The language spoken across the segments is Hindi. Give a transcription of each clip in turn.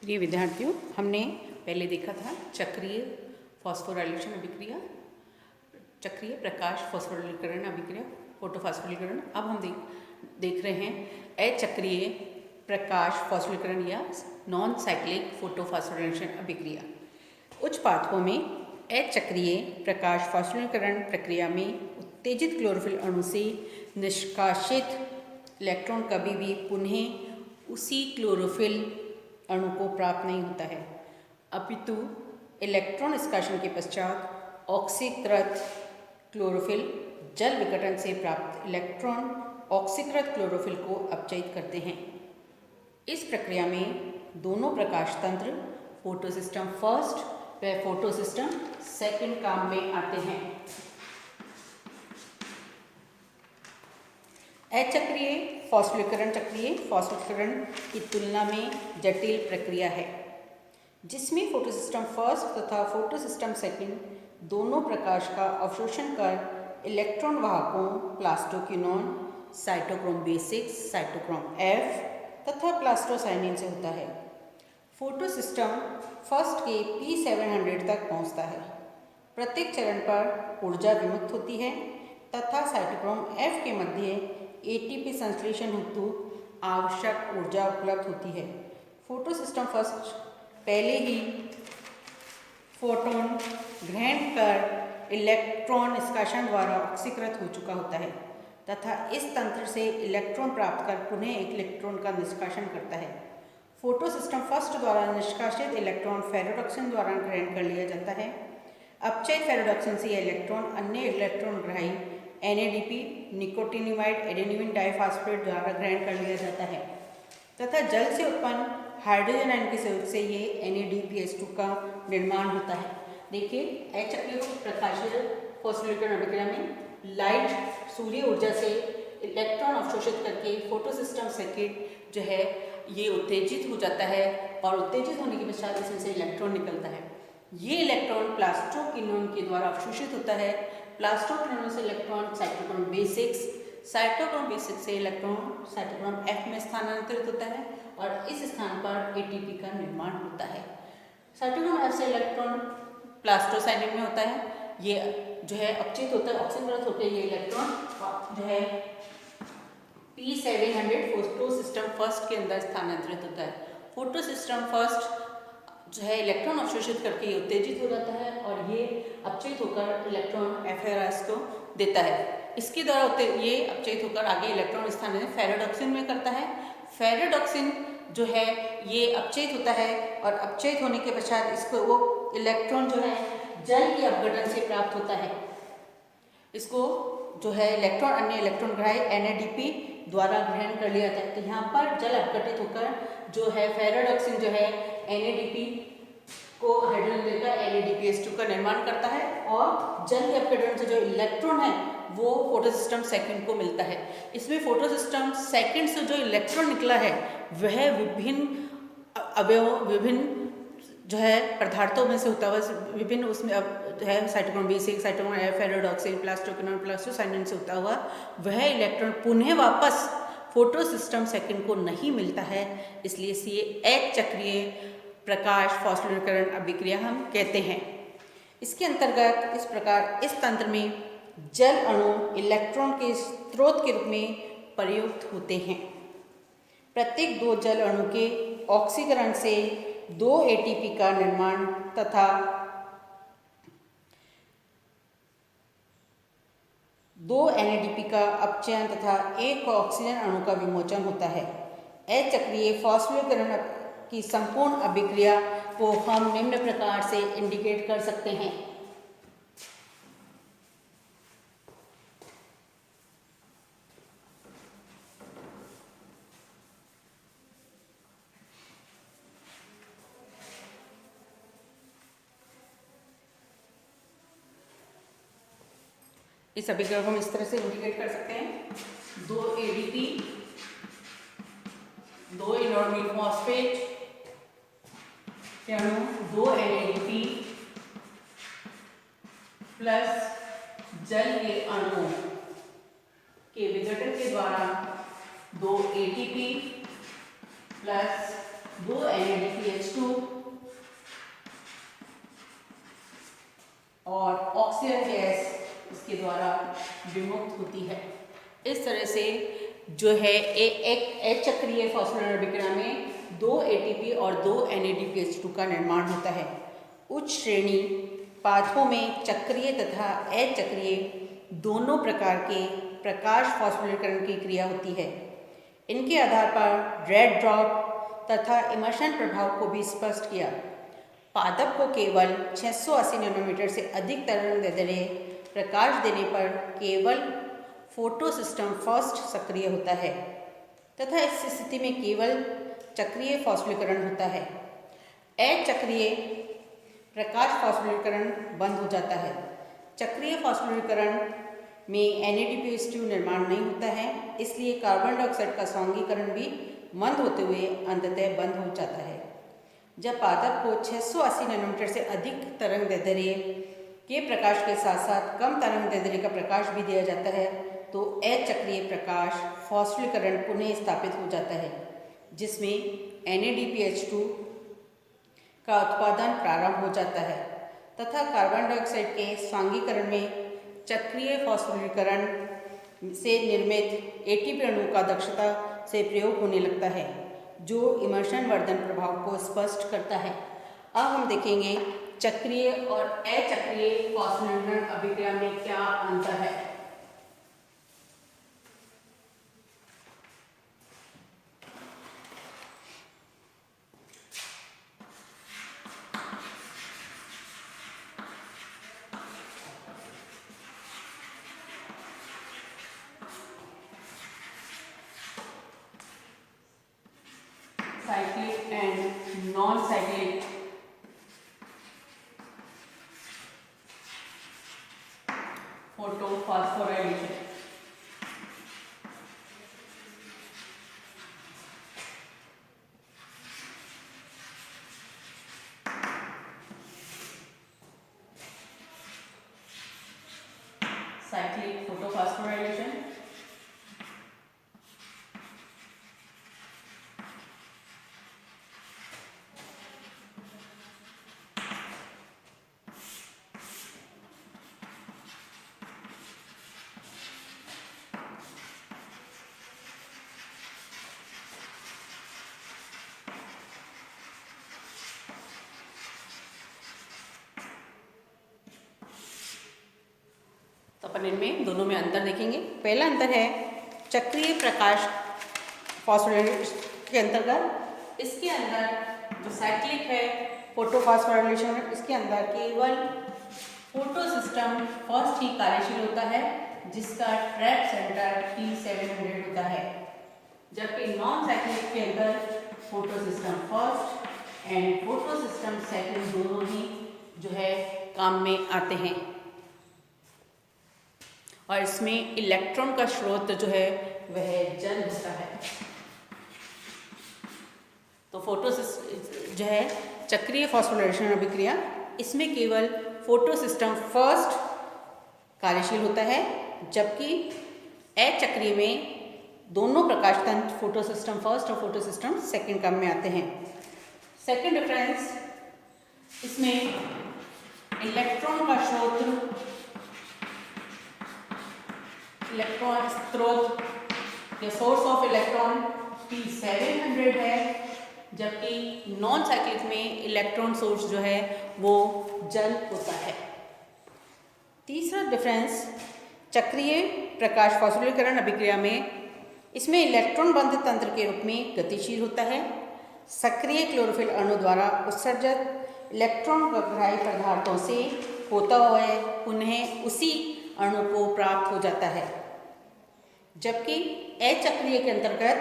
प्रिय विद्यार्थियों, हमने पहले देखा था चक्रीय फॉस्फोराइलेशन अभिक्रिया, चक्रीय प्रकाश फॉस्फोरिलीकरण अभिक्रिया, फोटोफॉस्फोरिलीकरण। अब हम देख रहे हैं अचक्रीय प्रकाश फॉस्फोरिलीकरण या नॉन साइक्लिक फोटोफॉस्फोरिलेशन अभिक्रिया। उच्च पाठकों में अचक्रीय प्रकाश फॉस्फोरिलीकरण प्रक्रिया में उत्तेजित क्लोरोफिल अणु से निष्कासित इलेक्ट्रॉन कभी भी पुनः उसी क्लोरोफिल अणु को प्राप्त नहीं होता है, अपितु इलेक्ट्रॉन निष्कासन के पश्चात ऑक्सीकृत क्लोरोफिल जल विघटन से प्राप्त इलेक्ट्रॉन ऑक्सीकृत क्लोरोफिल को अपचयित करते हैं। इस प्रक्रिया में दोनों प्रकाश तंत्र फोटोसिस्टम फर्स्ट व फोटोसिस्टम सेकंड काम में आते हैं। अचक्रीय फॉस्फोरिलीकरण चक्रीय फॉस्फोरिलीकरण की तुलना में जटिल प्रक्रिया है, जिसमें फोटोसिस्टम फर्स्ट तथा फोटोसिस्टम सेकंड दोनों प्रकाश का अवशोषण कर इलेक्ट्रॉन वाहकों plastoquinone, cytochrome B6, cytochrome F तथा प्लास्टोसाइनिन से होता है। फोटोसिस्टम फर्स्ट के P700 तक पहुंचता है। प्रत्येक चरण पर ऊर्जा विमुक्त होती है तथा साइटोक्रोम F के मध्य ATP संश्लेषण हेतु आवश्यक ऊर्जा उपलब्ध होती है। फोटोसिस्टम फर्स्ट पहले ही फोटोन ग्रहण कर इलेक्ट्रॉन निष्कासन द्वारा ऑक्सीकृत हो चुका होता है तथा इस तंत्र से इलेक्ट्रॉन प्राप्त कर पुनः एक इलेक्ट्रॉन का निष्कासन करता है। फोटोसिस्टम फर्स्ट द्वारा निष्कासित इलेक्ट्रॉन फेरोडक्शन द्वारा ग्रहण कर लिया जाता है। अपचयित फेरोडक्शन से यह इलेक्ट्रॉन अन्य इलेक्ट्रॉन ग्राही NADP निकोटिनिमाइड एडेनिन डाइफॉस्फेट द्वारा ग्रहण कर लिया जाता है तथा जल से उत्पन्न हाइड्रोजन आयन के सहयोग से ये NADPH2 का निर्माण होता है। देखिए, अचक्रीय प्रकाशीय फॉस्फोरिलीकरण अभिक्रिया में लाइट सूर्य ऊर्जा से इलेक्ट्रॉन अवशोषित करके फोटोसिस्टम सर्किट जो है ये उत्तेजित हो जाता है और उत्तेजित होने के पश्चात इसमें से इलेक्ट्रॉन निकलता है। ये इलेक्ट्रॉन प्लास्टोक्विनोन के द्वारा अवशोषित होता है। प्लास्टोक्विनोन से electron cytochrome B6, cytochrome B6 से इलेक्ट्रॉन साइटोक्रोम F में स्थानांतरित होता है और इस स्थान पर ATP का निर्माण होता है। साइटोक्रोम F से इलेक्ट्रॉन प्लास्टोसाइनिन में होता है। ये जो है अपचयित होता है, ऑक्सीकृत होकर ये इलेक्ट्रॉन जो है P700 फोटोसिस्टम फर्स्ट के अंदर स्थानांतरित होता है। फोटोसिस्टम फर्स्ट जो है इलेक्ट्रॉन अवशोषित करके ये उत्तेजित हो जाता है और ये अपचयित होकर इलेक्ट्रॉन FRS को देता है। इसके द्वारा ये अपचयित होकर आगे इलेक्ट्रॉन स्थानांतरण फेरोडक्सिन में करता है। फेरोडक्सिन जो है ये अपचयित होता है और अपचयित होने के पश्चात इसको वो इलेक्ट्रॉन जो है जल के अपघटन से प्राप्त होता है। इसको जो है इलेक्ट्रॉन अन्य इलेक्ट्रॉन ग्राही NADP द्वारा ग्रहण कर लिया जाता है। तो यहाँ पर जल अपघटित होकर जो है फेरोडक्सिन जो है NADP को हाइड्रोजन देकर NADPH2 का निर्माण करता है और जल के अपघटन से जो इलेक्ट्रॉन है वो फोटोसिस्टम सेकंड को मिलता है। इसमें फोटोसिस्टम सेकंड से जो इलेक्ट्रॉन निकला है वह विभिन्न अवयव विभिन्न जो है पदार्थों में से होता हुआ विभिन्न उसमें जो है cytochrome B6, cytochrome F, ferredoxin, plastoquinone, plastocyanin से होता हुआ वह इलेक्ट्रॉन पुनः वापस फोटोसिस्टम सेकंड को नहीं मिलता है। इसलिए इसे अचक्रीय प्रकाश फॉस्फोरिलीकरण अभिक्रिया हम कहते हैं। इसके अंतर्गत इस प्रकार इस तंत्र में जल अणु इलेक्ट्रॉन के स्रोत के रूप में प्रयुक्त होते हैं। प्रत्येक दो जल अणु के ऑक्सीकरण से 2 ATP का निर्माण तथा 2 NADP का अपचयन तथा 1 ऑक्सीजन अणु का विमोचन होता है। अचक्रीय फॉस्फोरिलीकरण की संपूर्ण अभिक्रिया को हम निम्न प्रकार से इंडिकेट कर सकते हैं। इस अभिक्रिया को हम इस तरह से इंडिकेट कर सकते हैं। 2 ADP, 2 इनऑर्गेनिक फॉस्फेट के अणु 2 NADP प्लस जल के अणु के विघटन के द्वारा 2 ATP प्लस 2 NADPH2 और ऑक्सीजन गैस इसके द्वारा विमुक्त होती है। इस तरह से जो है एक H चक्रीय फॉस्फोराइल अभिक्रिया में 2 ATP और 2 NADPH2 का निर्माण होता है। उच्च श्रेणी पाथों में चक्रीय तथा अचक्रीय दोनों प्रकार के प्रकाश फॉस्फोरिलीकरण की क्रिया होती है। इनके आधार पर रेड ड्रॉप तथा इमर्शन प्रभाव को भी स्पष्ट किया। पादप को केवल 680 नैनोमीटर से अधिक तरंगदैर्ध्य प्रकाश देने पर केवल फोटो सिस्टम फर्स्ट सक्रिय होता है तथा इस स्थिति में केवल चक्रीय फॉस्फोरिलीकरण होता है। अचक्रीय प्रकाश फॉस्फोरिलीकरण बंद हो जाता है। चक्रीय फॉस्फोरिलीकरण में NADPH2 निर्माण नहीं होता है, इसलिए कार्बन डाइऑक्साइड का सांघीकरण भी मंद होते हुए अंततः बंद हो जाता है। जब पादप को 680 नैनोमीटर से अधिक तरंगदैर्ध्य के प्रकाश के साथ साथ कम तरंगदैर्ध्य का प्रकाश भी दिया जाता है तो अचक्रीय प्रकाश फॉस्फोरिलीकरण पुनः स्थापित हो जाता है, जिसमें NADPH2 का उत्पादन प्रारंभ हो जाता है तथा कार्बन डाइऑक्साइड के सांघीकरण में चक्रीय फॉस्फोरिलीकरण से निर्मित ATP अणु का दक्षता से प्रयोग होने लगता है, जो इमर्शन वर्धन प्रभाव को स्पष्ट करता है। अब हम देखेंगे चक्रीय और अचक्रीय फॉस्फोरिलीकरण अभिक्रिया में क्या अंतर है। Cyclic and non-cyclic photophosphorylation. Cyclic photophosphorylation तो अपन इनमें दोनों में अंतर देखेंगे। पहला अंतर है चक्रीय प्रकाश फॉस्फोरिलेशन के अंतर्गत इसके अंदर जो साइक्लिक है फोटोफॉस्फोरिलेशन, इसके अंदर केवल फोटो सिस्टम फर्स्ट ही कार्यशील होता है, जिसका ट्रैप सेंटर T700 होता है, जबकि नॉन साइक्लिक के अंदर photo system first and photo system second दोनों ही जो है काम में आते हैं और इसमें इलेक्ट्रॉन का स्रोत जो है वह जल होता है। तो फोटो जो है चक्रीय फॉस्फोरिलेशन अभिक्रिया, इसमें केवल फोटो सिस्टम फर्स्ट कार्यशील होता है, जबकि अचक्रीय में दोनों प्रकाश तंत्र फोटो सिस्टम फर्स्ट और फोटो सिस्टम सेकंड काम में आते हैं। सेकंड डिफरेंस, इसमें इलेक्ट्रॉन का स्रोत इलेक्ट्रॉन स्रोत या सोर्स ऑफ इलेक्ट्रॉन T700 है, जबकि नॉन साइक्लिक में इलेक्ट्रॉन सोर्स जो है वो जल होता है। तीसरा डिफरेंस, चक्रीय प्रकाश फॉस्फोरिलीकरण अभिक्रिया में इसमें इलेक्ट्रॉन बंध तंत्र के रूप में गतिशील होता है। सक्रिय क्लोरोफिल अणु द्वारा उत्सर्जित इलेक्ट्रॉन ग्राही पदार्थों से होता हुआ पुनः उसी अणु को प्राप्त हो जाता है, जबकि अचक्रीय के अंतर्गत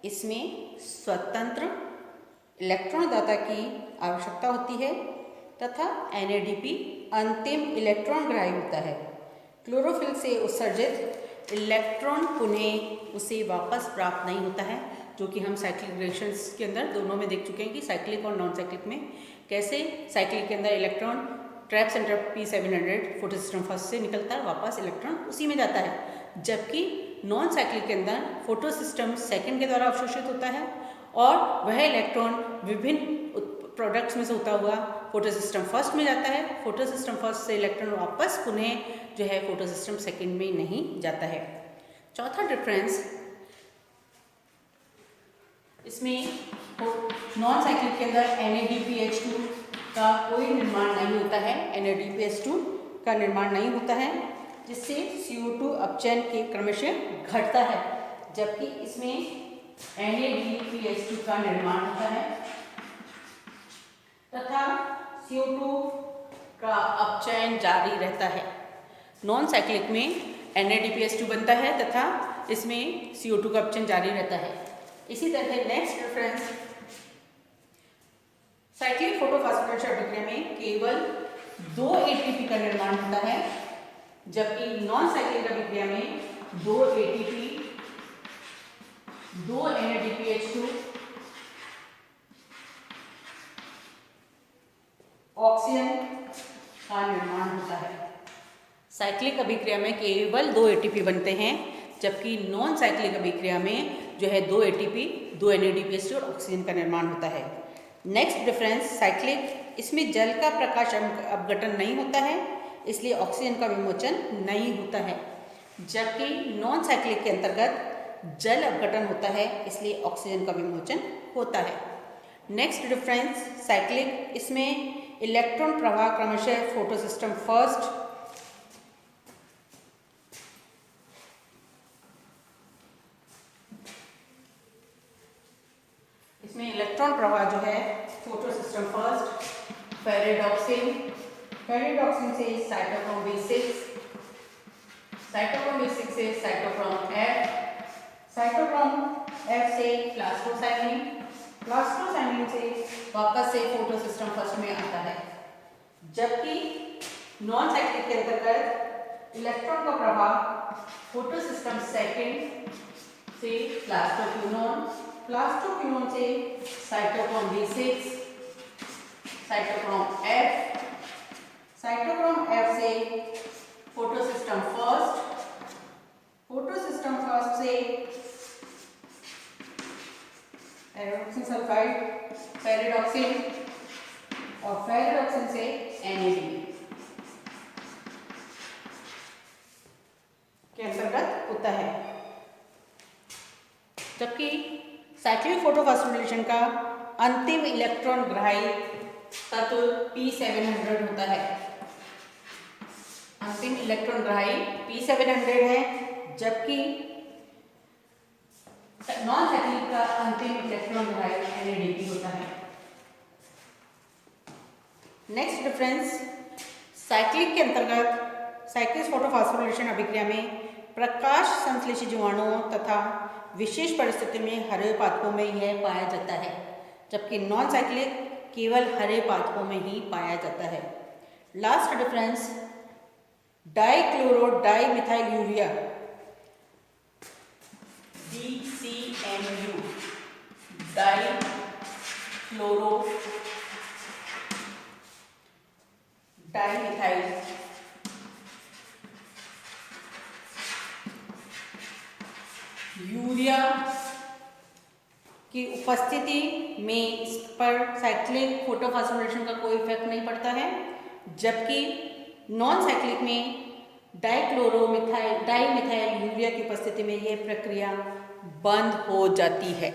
इसमें स्वतंत्र इलेक्ट्रॉन दाता की आवश्यकता होती है तथा NADP अंतिम इलेक्ट्रॉन ग्राही होता है। क्लोरोफिल से उत्सर्जित इलेक्ट्रॉन पुनः उसे वापस प्राप्त नहीं होता है, जो कि हम साइक्लिक रिएक्शंस के अंदर दोनों में देख चुके हैं कि साइक्लिक और नॉन साइक्लिक में कैसे साइक्लिक के अंदर electron trap centre P700 photo system first से निकलता है, वापस इलेक्ट्रॉन उसी में जाता है, जबकि नॉन साइक्लिक के अंदर फोटो सिस्टम सेकंड के द्वारा अवशोषित होता है और वह इलेक्ट्रॉन विभिन्न प्रोडक्ट्स में से होता हुआ फोटो सिस्टम फर्स्ट में जाता है। फोटो सिस्टम फर्स्ट से इलेक्ट्रॉन वापस पुनः जो है फोटो सिस्टम सेकेंड में नहीं जाता है। चौथा डिफरेंस इसमें नॉन साइक्लिक के अंदर NADPH2 का कोई निर्माण नहीं होता है। NADPH2 का निर्माण नहीं होता है, जिससे CO2 अपचयन के क्रमशः घटता है, जबकि इसमें NADPH2 का निर्माण होता है तथा CO2 का अपचयन जारी रहता है। नॉन साइक्लिक में NADPH2 बनता है तथा इसमें CO2 का अपचयन जारी रहता है। इसी तरह नेक्स्ट डिफरेंस, साइक्लिक फोटोफॉस्फोराइलेशन अभिक्रिया में केवल 2 ATP का निर्माण होता है, जबकि नॉन साइक्लिक अभिक्रिया में 2 ATP, 2 NADPH2, ऑक्सीजन का निर्माण होता है। साइक्लिक अभिक्रिया में केवल 2 ATP बनते हैं, जबकि नॉन साइक्लिक अभिक्रिया में जो है 2 ATP, 2 NADPH2 और ऑक्सीजन का निर्माण होता है। नेक्स्ट डिफरेंस, साइक्लिक इसमें जल का प्रकाश अपघटन नहीं होता है, इसलिए ऑक्सीजन का विमोचन नहीं होता है, जबकि नॉन साइक्लिक के अंतर्गत जल अपघटन होता है, इसलिए ऑक्सीजन का विमोचन होता है। नेक्स्ट डिफरेंस, साइक्लिक इसमें इलेक्ट्रॉन प्रवाह क्रमशः फोटो सिस्टम फर्स्ट, इसमें इलेक्ट्रॉन प्रवाह जो है फोटो सिस्टम फर्स्ट, फेरेडॉक्सिन से साइटोक्रोम B6, साइटोक्रोम B6 से साइटोक्रोम F, साइटोक्रोम F से प्लास्टोसाइनिन से वापस से फोटो सिस्टम फर्स्ट में आता है, जबकि नॉन साइक्लिक के अंतर्गत इलेक्ट्रॉन का प्रवाह फोटो सिस्टम सेकेंड से प्लास्टोक्विनोन से साइटोक्रोम B6, साइटोक्रोम F से फोटो सिस्टम फर्स्ट से एरोक्सिन सल्फाइड, फेरेडॉक्सिन और फेरेडॉक्सिन से NAD के अंतर्गत होता है। जबकि साइक्लिक फोटोफॉस्फोरिलेशन का अंतिम इलेक्ट्रॉन ग्राही तत्व P700 होता है। अंतिम इलेक्ट्रॉन ग्राही P700 है, जबकि नॉन साइक्लिक का अंतिम इलेक्ट्रॉन ग्राही NADP होता है। नेक्स्ट डिफरेंस, साइक्लिक के अंतर्गत साइक्लिक फोटोफॉस्फोरिलेशन अभिक्रिया में प्रकाश संश्लेषी जीवाणुओं तथा विशेष परिस्थिति में हरे पादपों में यह पाया जाता है, जबकि नॉन साइक्लिक केवल हरे पादपों में ही पाया जाता है। Last difference, dichloro dimethyl urea DCMU, dichloro dimethyl urea की उपस्थिति में इस पर साइक्लिक फोटोफॉस्फोरिलेशन का कोई इफेक्ट नहीं पड़ता है, जबकि नॉन साइक्लिक में डाइमिथाइल यूरिया की उपस्थिति में यह प्रक्रिया बंद हो जाती है।